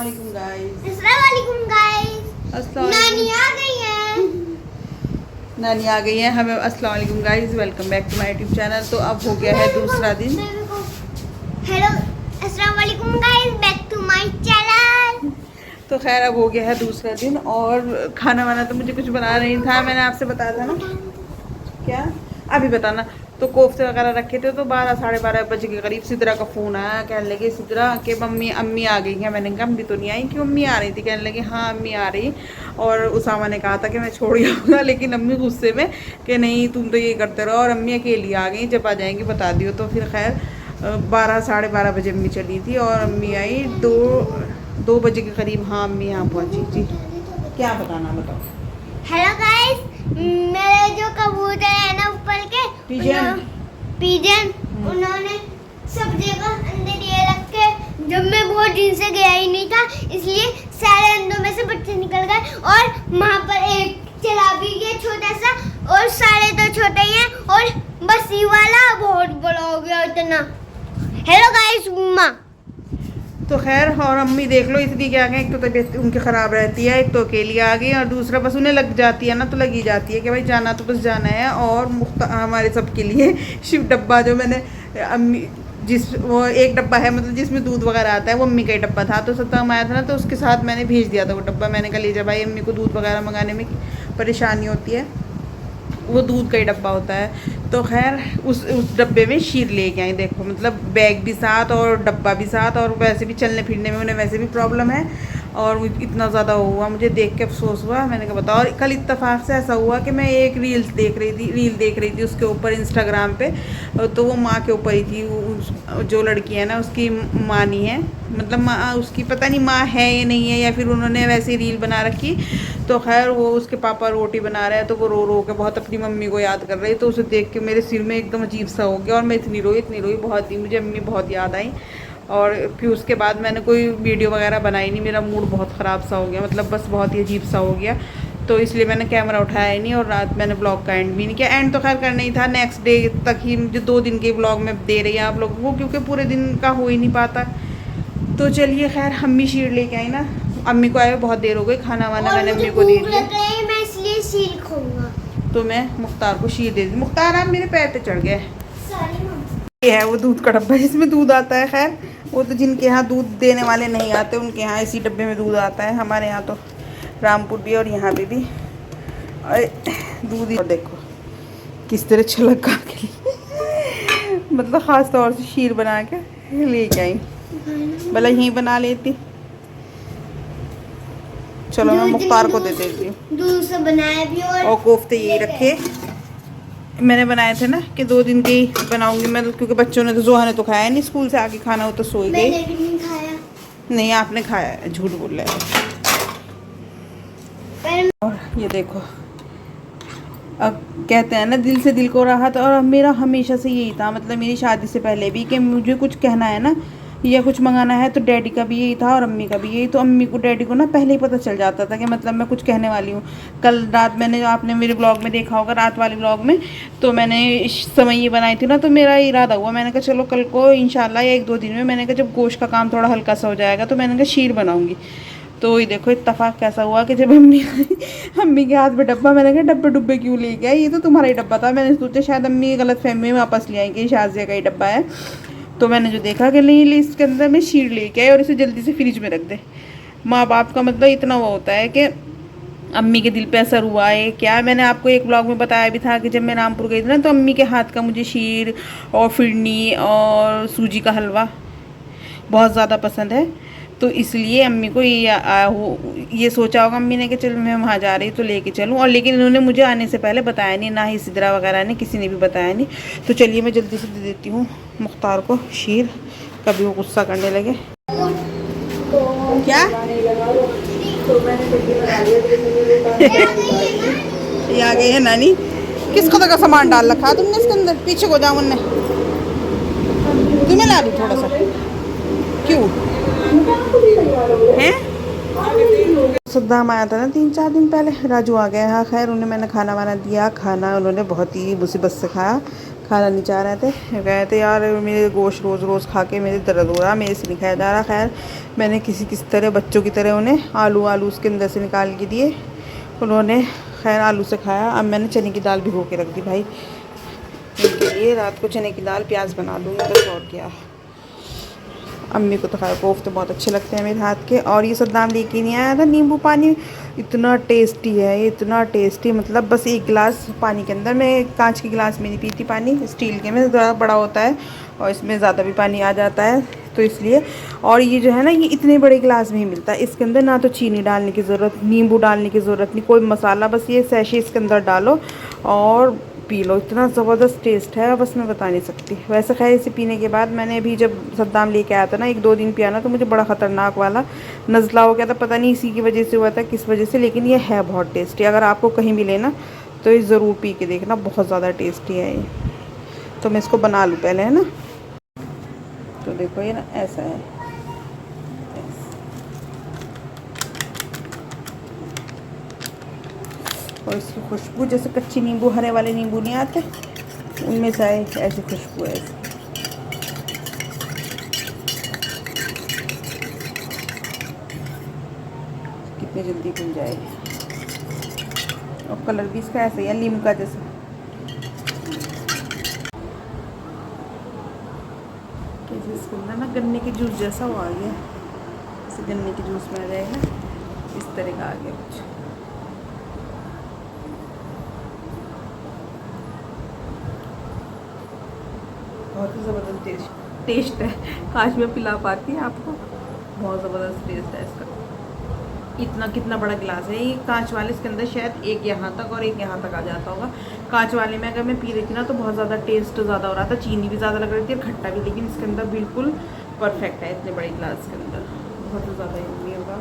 अस्सलामुअलैकुम गाइस। अस्सलामुअलैकुम गाइस। नानी आ गई है। नानी आ गई है हमें। अस्सलामुअलैकुम guys, welcome back to my YouTube channel. तो अब हो गया है दूसरा दिन। हेलो अस्सलामुअलैकुम guys, back to my channel. तो खैर अब हो गया है दूसरा दिन और खाना वाना तो मुझे कुछ बना नहीं था। मैंने आपसे बताया था ना, क्या अभी बताना। तो कोफ्ते वगैरह रखे थे तो 12 साढ़े 12 बजे के करीब सिद्रा का फ़ोन आया। कहने लगे सिद्रा के मम्मी अम्मी आ गई हैं। मैंने कहा अम्मी तो नहीं आई, कि अम्मी आ रही थी। कहने लगे हाँ अम्मी आ रही। और उसामा ने कहा था कि मैं छोड़ आऊँगा, लेकिन अम्मी गुस्से में कि नहीं तुम तो ये करते रहो, और अम्मी अकेली आ गई, जब आ जाएंगी बता दियो। तो फिर खैर 12 साढ़े 12 बजे अम्मी चली थी और अम्मी आई 2 बजे के करीब। हाँ अम्मी यहाँ पहुँची जी। क्या बताना बताओ। हेलो गाइस, मेरे जो कबूतर है ना ऊपर के पिजन उन्होंने सब जगह अंदर ये रख के, जब मैं बहुत दिन से गया ही नहीं था इसलिए सारे अंदर में से बच्चे निकल गए। और वहाँ पर एक चला भी गया छोटा सा, और सारे तो छोटे ही हैं, और बस ये वाला बहुत बड़ा हो गया इतना। हेलो गाइस माँ। तो खैर और अम्मी देख लो इसलिए क्या कहें, एक तो तबीयत उनकी ख़राब रहती है, एक तो अकेली आ गई, और दूसरा बस उन्हें लग जाती है ना, तो लगी जाती है कि भाई जाना तो बस जाना है। और हमारे सब के लिए शिव डब्बा जो मैंने अम्मी वो एक डब्बा है मतलब जिसमें दूध वगैरह आता है, वो अम्मी का ही डब्बा था। तो सत्ता आया था ना, तो उसके साथ मैंने भेज दिया था वो डब्बा। मैंने कहा लीजिए भाई, अम्मी को दूध वगैरह मंगाने में परेशानी होती है, वो दूध का ही डब्बा होता है। तो खैर उस डब्बे में शीर लेके आई। देखो मतलब बैग भी साथ और डब्बा भी साथ, और वैसे भी चलने फिरने में उन्हें वैसे भी प्रॉब्लम है। और इतना ज़्यादा हुआ, मुझे देख के अफसोस हुआ। मैंने कहा बताओ। और कल इत्तेफाक से ऐसा हुआ कि मैं एक रील देख रही थी उसके ऊपर इंस्टाग्राम पे। तो वो माँ के ऊपर ही थी। जो लड़की है ना उसकी माँ नहीं है, मतलब माँ उसकी पता नहीं माँ है या नहीं है, या फिर उन्होंने वैसे रील बना रखी। तो खैर वो उसके पापा रोटी बना रहे हैं, तो वो रो रो के बहुत अपनी मम्मी को याद कर रही। तो उसे देख के मेरे सिर में एकदम अजीब सा हो गया, और मैं इतनी रोई बहुत ही, मुझे अम्मी बहुत याद आई। और फिर उसके बाद मैंने कोई वीडियो वगैरह बनाई नहीं। मेरा मूड बहुत ख़राब सा हो गया, मतलब बस बहुत ही अजीब सा हो गया। तो इसलिए मैंने कैमरा उठाया ही नहीं, और रात मैंने ब्लॉग का एंड भी नहीं किया। एंड तो खैर करना ही था, नेक्स्ट डे तक ही मुझे 2 दिन के ब्लॉग में दे रही है आप लोगों को, क्योंकि पूरे दिन का हो ही नहीं पाता। तो चलिए खैर अम्मी शीर लेके आई ना, अम्मी को आए बहुत देर हो गई। खाना वाना मैंने अम्मी को दे दिया, मैं इसलिए शीर खाऊंगा। तो मैं मुख्तार को शीर दे दी। मुख्तार आप मेरे पैर पे चढ़ गए। ये है वो दूध का डब्बा जिसमें दूध आता है। खैर वो तो जिनके यहाँ दूध देने वाले नहीं आते उनके यहाँ इसी डब्बे में दूध आता है। हमारे यहाँ तो रामपुर भी और यहाँ पे भी दूध ही। और देखो किस तरह छलक के मतलब ख़ास तौर से शीर बना के लेके आई। भला यहीं बना लेती। चलो मैं मुख्तार को दे देती हूँ। दूध से बनाया भी और कोफ्ते यही रखे मैंने बनाए थे ना, कि 2 दिन के ही बनाऊंगी मैं, क्योंकि बच्चों ने तो जोहा ने तो खाया नहीं, स्कूल से आके खाना हो तो सोई गई। मैंने भी नहीं खाया। नहीं आपने खाया है, झूठ बोल रहे हैं। और ये देखो अब कहते हैं ना दिल से दिल को राहत। और मेरा हमेशा से यही था, मतलब मेरी शादी से पहले भी, कि मुझे कुछ कहना है ना या कुछ मंगाना है तो डैडी का भी यही था और अम्मी का भी यही। तो अम्मी को डैडी को ना पहले ही पता चल जाता था कि मतलब मैं कुछ कहने वाली हूँ। कल रात मैंने, आपने मेरे ब्लॉग में देखा होगा, रात वाले ब्लॉग में, तो मैंने समय ये बनाई थी ना, तो मेरा इरादा हुआ, मैंने कहा चलो कल को इंशाल्लाह या 1-2 दिन में, मैंने कहा जब गोश्त का काम थोड़ा हल्का सा हो जाएगा तो मैंने कहा शीर बनाऊँगी। तो ये देखो इत्तेफाक कैसा हुआ कि जब अम्मी के हाथ में डब्बा, मैंने कहा डब्बे डुब्बे क्यों लेके आए, ये तो तुम्हारा ही डब्बा था। मैंने सोचा शायद अम्मी गलत फहमी में वापस ले आएंगे, शाजिया का ही डब्बा है। तो मैंने जो देखा कि नहीं इसके अंदर में शीर लेके आए और इसे जल्दी से फ्रिज में रख दे। माँ बाप का मतलब इतना वो होता है कि अम्मी के दिल पे असर हुआ है क्या। मैंने आपको एक ब्लॉग में बताया भी था कि जब मैं रामपुर गई थी ना, तो अम्मी के हाथ का मुझे शीर और फिरनी और सूजी का हलवा बहुत ज़्यादा पसंद है। तो इसलिए अम्मी को ये सोचा होगा अम्मी ने कि चलो मैं वहाँ जा रही तो लेके चलूँ। और लेकिन इन्होंने मुझे आने से पहले बताया नहीं, ना ही सिद्रा वगैरह ने, किसी ने भी बताया नहीं। तो चलिए मैं जल्दी से दे देती हूँ मुख्तार को शीर, कभी वो गुस्सा करने लगे। क्या ये आ गई है नानी। किस कदर का सामान डाल रखा है तुमने इसके अंदर, पीछे को जाओ। उनने तुम्हें ला दूँ थोड़ा सा, क्यों हैं? सद्दाम आया था ना 3-4 दिन पहले, राजू आ गया है। खैर उन्हें मैंने खाना वाना दिया, खाना उन्होंने बहुत ही मुसीबत से खाया। खाना नहीं चाह रहे थे, कहे थे यार मेरे गोश्त रोज़ रोज़ खा के मेरे दर्द हो रहा, मेरे से नहीं खाया जा रहा। खैर मैंने किस तरह बच्चों की तरह उन्हें आलू उसके अंदर से निकाल के दिए, उन्होंने खैर आलू से खाया। अब मैंने चने की दाल भिगो के रख दी भाई इनके लिए, रात को चने की दाल प्याज बना दूँगी बस, और क्या। अम्मी को तो खैर कोफ्ते बहुत अच्छे लगते हैं मेरे हाथ के। और ये सद्दाम लेके नहीं आया था नींबू पानी, इतना टेस्टी है ये, इतना टेस्टी, मतलब बस एक गिलास पानी के अंदर, मैं कांच के गिलास में नहीं पीती पानी, स्टील के में ज़्यादा बड़ा होता है और इसमें ज़्यादा भी पानी आ जाता है तो इसलिए। और ये जो है ना, ये इतने बड़े गिलास में ही मिलता है, इसके अंदर ना तो चीनी डालने की ज़रूरत, नींबू डालने की ज़रूरत नहीं, कोई मसाला, बस ये सैशे इसके अंदर डालो और पी लो, इतना ज़बरदस्त टेस्ट है बस मैं बता नहीं सकती। वैसे खैर इसे पीने के बाद मैंने अभी जब सद्दाम लेके आया था ना, 1-2 दिन पिया ना, तो मुझे बड़ा ख़तरनाक वाला नज़ला हो गया था, पता नहीं इसी की वजह से हुआ था किस वजह से, लेकिन ये है बहुत टेस्टी। अगर आपको कहीं मिले ना तो ये ज़रूर पी के देखना, बहुत ज़्यादा टेस्टी है ये। तो मैं इसको बना लूँ पहले, है ना। तो देखो ये ना ऐसा है, और इसकी खुशबू जैसे कच्ची नींबू, हरे वाले नींबू नहीं आते उनमें से आए, ऐसी खुशबू है इसकी। कितनी जल्दी बन जाएगी, और कलर भी इसका ऐसा ही है नीम का जैसा। कैसे इसके अंदर ना गन्ने के जूस जैसा वो आ गया, जैसे गन्ने के जूस में आ जाएगा इस तरह का आ गया कुछ। बहुत ही ज़बरदस्त टेस्ट है, काश मैं पिला पाती आपको, बहुत ज़बरदस्त टेस्ट है इसका। इतना कितना बड़ा गिलास है ये कांच वाले, इसके अंदर शायद एक यहाँ तक और एक यहाँ तक आ जाता होगा। कांच वाले में अगर मैं पी रही थी ना तो बहुत ज़्यादा टेस्ट ज़्यादा हो रहा था, चीनी भी ज़्यादा लग रही थी और खट्टा भी, लेकिन इसके अंदर बिल्कुल परफेक्ट है इतने बड़े गिलास के अंदर, बहुत ही ज़्यादा यम्मी होगा।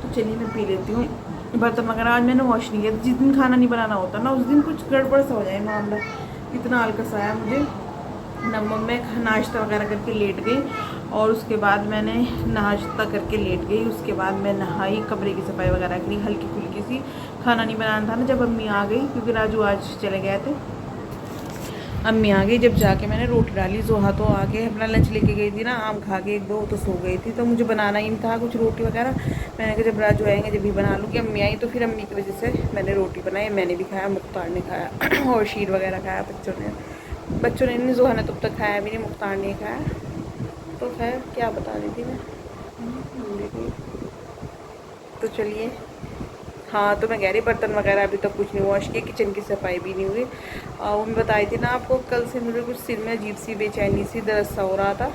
तो चलिए मैं पी लेती हूँ। बर्तन वगैरह आज मैंने वॉश नहीं किया, जिस दिन खाना नहीं बनाना होता ना उस दिन कुछ गड़बड़ सा हो जाए मामला, इतना आलकस आया मुझे ना। मैं नाश्ता वगैरह करके लेट गई और उसके बाद मैंने नाश्ता करके लेट गई, उसके बाद मैं नहाई, कमरे की सफाई वगैरह करी हल्की फुल्की सी। खाना नहीं बनाना था ना, जब अम्मी आ गई, क्योंकि राजू आज चले गए थे, अम्मी आ गई जब जाके मैंने रोटी डाली। जोहा तो आके अपना लंच लेके गई थी ना, आम खा के 1-2 तो सो गई थी, तो मुझे बनाना ही नहीं था कुछ रोटी वगैरह। मैंने कहा जब राजू आएंगे जब भी बना लूँगी। अम्मी आई तो फिर अम्मी की वजह से मैंने रोटी बनाई, मैंने भी खाया, मुख्तार ने खाया और शीर वगैरह खाया बच्चों ने नहीं, जोहा ने तब तक खाया भी नहीं, मुख्तार ने खाया। तो खैर क्या बता रही थी मैं, तो चलिए। हाँ तो मैं कह रही बर्तन वगैरह अभी तक कुछ नहीं वॉश किए, किचन की सफाई भी नहीं हुई। वो मैं बताई थी ना आपको, कल से मुझे कुछ सिर में अजीब सी बेचैनी सी दर्द सा हो रहा था,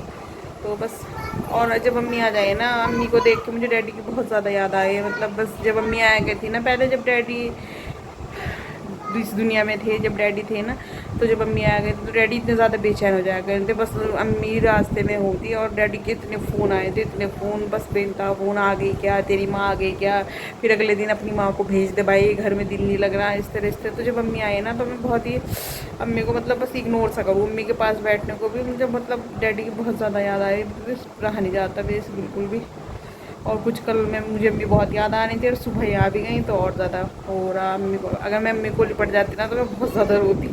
तो बस। और जब अम्मी आ जाए ना, अम्मी को देख के मुझे डैडी की बहुत ज़्यादा याद आई, मतलब बस जब अम्मी आया गई थी ना पहले, जब डैडी इस दुनिया में थे, जब डैडी थे ना, तो जब अम्मी आ गए तो डैडी इतने ज़्यादा बेचैन हो जाया करते थे। बस अम्मी रास्ते में होती और डैडी के इतने फ़ोन आए थे, इतने फ़ोन, बस बेनता फ़ोन, आ गई क्या, तेरी माँ आ गई क्या, फिर अगले दिन अपनी माँ को भेज दे, भाई घर में दिल नहीं लग रहा, इस तरह। तो जब अम्मी आए ना तो मैं बहुत ही अम्मी को मतलब बस इग्नोर सा करूँ, अम्मी के पास बैठने को भी मुझे मतलब डैडी की बहुत ज़्यादा याद आई, रहा नहीं जाता मेरे से बिल्कुल भी। और कुछ कल में मुझे अम्मी बहुत याद आ रही थी और सुबह ही आ भी गई, तो और ज़्यादा हो रहा अम्मी को। अगर मैं अम्मी को लिपट जाती ना तो मैं बहुत ज़्यादा रोती,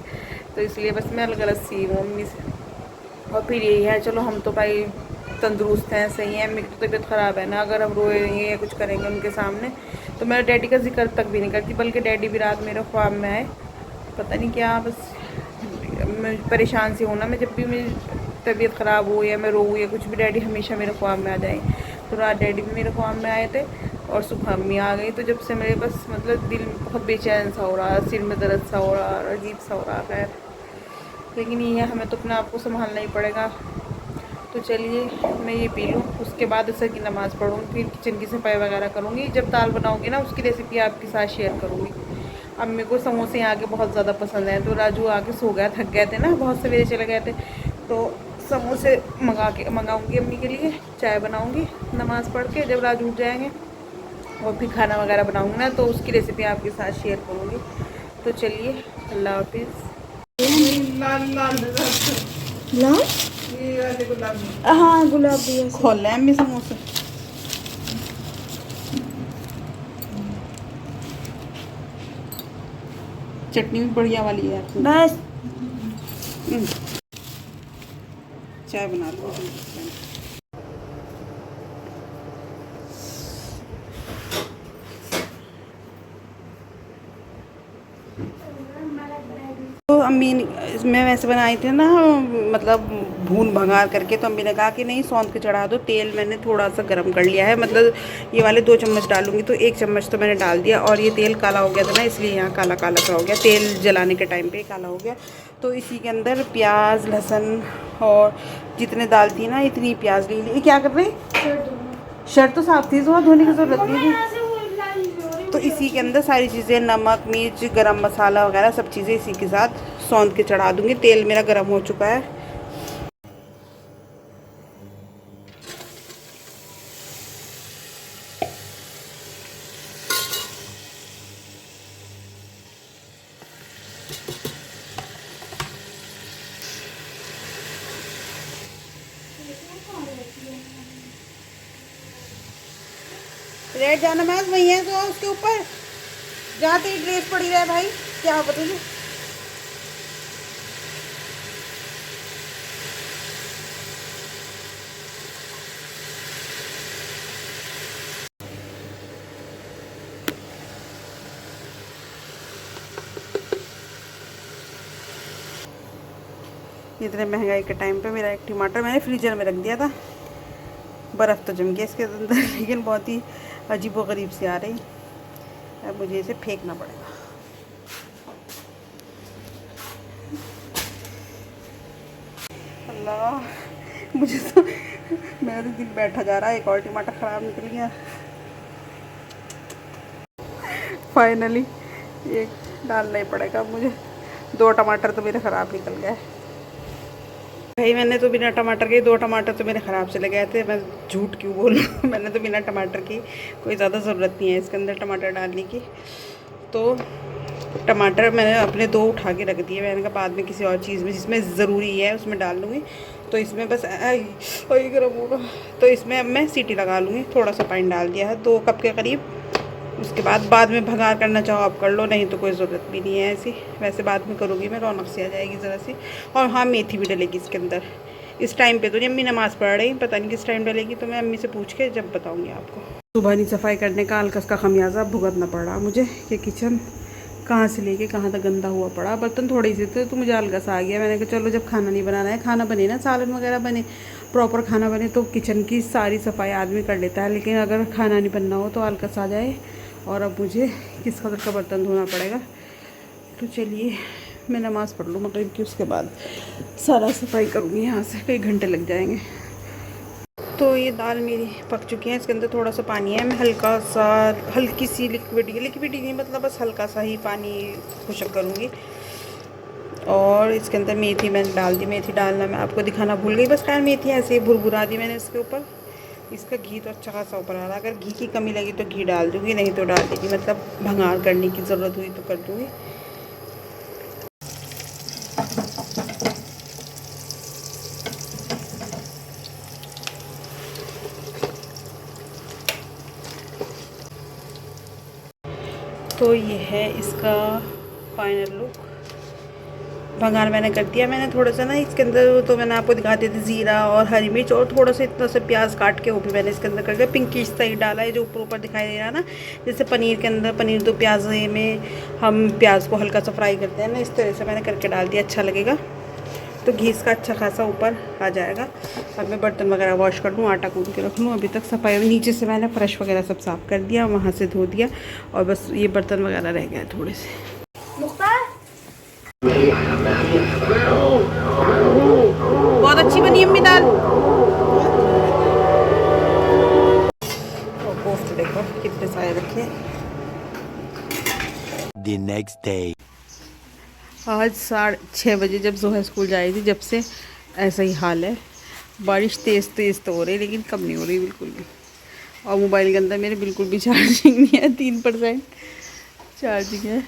तो इसलिए बस मैं अलग अलग सी हूँ अम्मी से। और फिर यही है, चलो हम तो भाई तंदुरुस्त हैं, सही है, मेरी तो तबीयत ख़राब है ना, अगर हम रोएंगे या कुछ करेंगे उनके सामने तो मैं डैडी का जिक्र तक भी नहीं करती, बल्कि डैडी भी रात मेरे ख्वाब में आए, पता नहीं क्या, बस मैं परेशान सी हूँ ना, मैं जब भी मेरी तबीयत ख़राब हो या मैं रोऊँ या कुछ भी, डैडी हमेशा मेरे ख्वाब में आ जाए। तो रात डैडी भी मेरे ख्वाब में आए थे और सुबह अम्मी आ गई, तो जब से मेरे बस मतलब दिल बहुत बेचैन सा हो रहा, सिर में दर्द सा हो रहा, अजीब सा हो रहा है। लेकिन ये है, हमें तो अपने आप को संभालना ही पड़ेगा। तो चलिए मैं ये पी लूँ, उसके बाद असर की नमाज़ पढ़ूँगी, फिर किचन की सफाई वगैरह करूँगी। जब दाल बनाऊँगी ना उसकी रेसिपी आपके साथ शेयर करूँगी। अम्मी को समोसे यहाँ के बहुत ज़्यादा पसंद हैं, तो राजू आके सो गया, थक गए थे ना, बहुत सवेरे चले गए थे, तो समोसे मंगाऊँगी अम्मी के लिए, चाय बनाऊँगी नमाज़ पढ़ के, जब राजू उठ जाएंगे, और फिर खाना वगैरह बनाऊँगी ना तो उसकी रेसिपी आपके साथ शेयर करूँगी। तो चलिए अल्लाह हाफिज़। हाँ गुलाबी खोल लें अम्मी समोसे, चटनी भी बढ़िया वाली है यार। बस चाय बना लो। तो अम्मी मैं वैसे बनाई थी ना, मतलब भून भंगार करके, तो अम्मी ने कहा कि नहीं सौंध के चढ़ा दो। तेल मैंने थोड़ा सा गर्म कर लिया है, मतलब ये वाले 2 चम्मच डालूंगी तो 1 चम्मच तो मैंने डाल दिया। और ये तेल काला हो गया था ना, इसलिए यहाँ काला काला सा हो गया, तेल जलाने के टाइम पे काला हो गया। तो इसी के अंदर प्याज लहसुन और जितने दाल थी ना इतनी प्याज ले ली। ये क्या कर रहे हैं? शर्ट तो साफ थी, तो धोने की जरूरत नहीं थी। तो इसी के अंदर सारी चीज़ें, नमक मिर्च गरम मसाला वगैरह सब चीज़ें इसी के साथ सौंध के चढ़ा दूँगी। तेल मेरा गरम हो चुका है। रेड जाना मैच वही है तो उसके ऊपर जहाँ तेरी ड्रेस पड़ी रहे भाई, क्या पता तुझे। इतने महंगाई के टाइम पे मेरा एक टमाटर मैंने फ्रीजर में रख दिया था, बर्फ़ तो जम गया इसके अंदर, लेकिन बहुत ही अजीब व गरीब सी आ रही। अब मुझे इसे फेंकना पड़ेगा। अल्लाह, मुझे तो मेरा तो दिल बैठा जा रहा है। एक और टमाटर ख़राब निकल गया। फाइनली एक डालना ही पड़ेगा मुझे। 2 टमाटर तो मेरे ख़राब निकल गए भाई। मैंने तो बिना टमाटर के 2 टमाटर तो मेरे ख़राब चले गए थे। मैं झूठ क्यों बोलूँ मैंने तो बिना टमाटर की, कोई ज़्यादा ज़रूरत नहीं है इसके अंदर टमाटर डालने की। तो टमाटर मैंने अपने 2 उठा के रख दिए। मैंने कहा बाद में किसी और चीज़ में जिसमें ज़रूरी है उसमें डाल लूँगी। तो इसमें बस वही गर्म होगा, तो इसमें अब मैं सीटी लगा लूँगी। थोड़ा सा पानी डाल दिया है 2 कप के करीब। उसके बाद में भगार करना चाहो आप कर लो, नहीं तो कोई ज़रूरत भी नहीं है ऐसी। वैसे बाद में करूँगी मैं, रौनक सी आ जाएगी ज़रा सी। और हाँ, मेथी भी डलेगी इसके अंदर। इस टाइम पे तो नहीं, अम्मी नमाज़ पढ़ रही, पता नहीं किस टाइम डलेगी, तो मैं अम्मी से पूछ के जब बताऊँगी आपको। सुबह नहीं सफाई करने का अलकस का खमियाजा भुगतना पड़ रहा मुझे कि किचन कहाँ से लेके कहाँ तक गंदा हुआ पड़ा। बर्तन थोड़े से थे तो मुझे अलगस आ गया। मैंने कहा चलो जब खाना नहीं बनाना है, खाना बने ना, सालन वगैरह बने, प्रॉपर खाना बने, तो किचन की सारी सफाई आदमी कर लेता है। लेकिन अगर खाना नहीं बनना हो तो अलगस आ जाए। और अब मुझे किस कदर का बर्तन धोना पड़ेगा। तो चलिए मैं नमाज़ पढ़ लूँ मगरिब की, उसके बाद सारा सफाई करूँगी। यहाँ से कई घंटे लग जाएंगे। तो ये दाल मेरी पक चुकी है। इसके अंदर थोड़ा सा पानी है, मैं हल्की सी लिक्विड नहीं, मतलब बस हल्का सा ही पानी खुशक करूँगी। और इसके अंदर मेथी मैंने डाल दी। मेथी डालना मैं आपको दिखाना भूल गई, बस खैर मेथी ऐसे ही भुरभुरा दी मैंने इसके ऊपर। इसका घी तो अच्छा खासा ऊपर आ रहा है। अगर घी की कमी लगी तो घी डाल दूँगी, नहीं तो डाल देगी, मतलब भंगार करने की ज़रूरत हुई तो कर दूँगी। तो ये है इसका फाइनल लुक। भंगार मैंने कर दिया। मैंने थोड़ा सा ना इसके अंदर, तो मैंने आपको दिखा दी थी, ज़ीरा और हरी मिर्च और थोड़ा सा इतना सा प्याज काट के वो भी मैंने इसके अंदर कर दिया। पिंकिश सा ही डाला है जो ऊपर दिखाई दे रहा है ना, जैसे पनीर के अंदर, पनीर तो प्याज में हम प्याज को हल्का सा फ्राई करते हैं ना, इस तरह से मैंने करके डाल दिया, अच्छा लगेगा। तो घी इसका अच्छा खासा ऊपर आ जाएगा। अब मैं बर्तन वगैरह वॉश कर लूँ, आटा गूंद के रख लूँ। अभी तक सफाई, नीचे से मैंने फ्रेश वगैरह सब साफ़ कर दिया, वहाँ से धो दिया, और बस ये बर्तन वगैरह रह गए थोड़े से। बहुत अच्छी बनी अम्मी दाल। और कोफ्ते देखो कितने सारे रखे। The next day. आज 6:30 बजे जब जोहा स्कूल जा रही थी, जब से ऐसा ही हाल है। बारिश तेज़ तो हो रही, लेकिन कम नहीं हो रही बिल्कुल भी। और मोबाइल के अंदर मेरे बिल्कुल भी चार्जिंग नहीं है, 3% चार्जिंग है।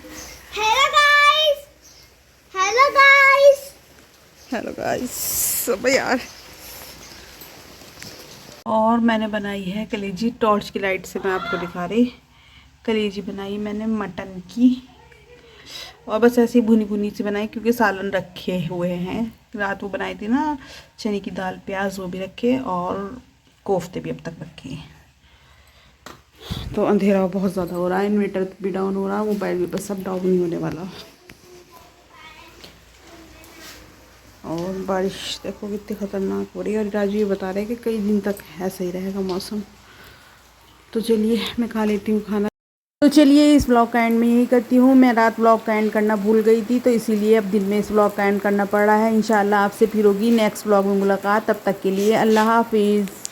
हेलो गाइस सब यार। और मैंने बनाई है कलेजी, टॉर्च की लाइट से मैं आपको दिखा रही। कलेजी बनाई मैंने मटन की, और बस ऐसे ही भुनी भुनी सी बनाई, क्योंकि सालन रखे हुए हैं। रात वो बनाई थी ना चने की दाल प्याज, वो भी रखे और कोफ्ते भी अब तक रखे हैं। तो अंधेरा बहुत ज़्यादा हो रहा है, इन्वर्टर भी डाउन हो रहा है, मोबाइल भी बस सब डाउन नहीं होने वाला। और बारिश देखो कितनी ख़तरनाक हो रही है, और राजू ये बता रहे हैं कि कई दिन तक ऐसा ही रहेगा मौसम। तो चलिए मैं खा लेती हूँ खाना। तो चलिए इस ब्लॉग का एंड में यही करती हूँ। मैं रात ब्लॉग का एंड करना भूल गई थी, तो इसीलिए अब दिन में इस ब्लॉग का एंड करना पड़ रहा है। इंशाल्लाह आपसे फिर होगी नेक्स्ट ब्लॉग में मुलाकात। तब तक के लिए अल्लाह हाफिज़।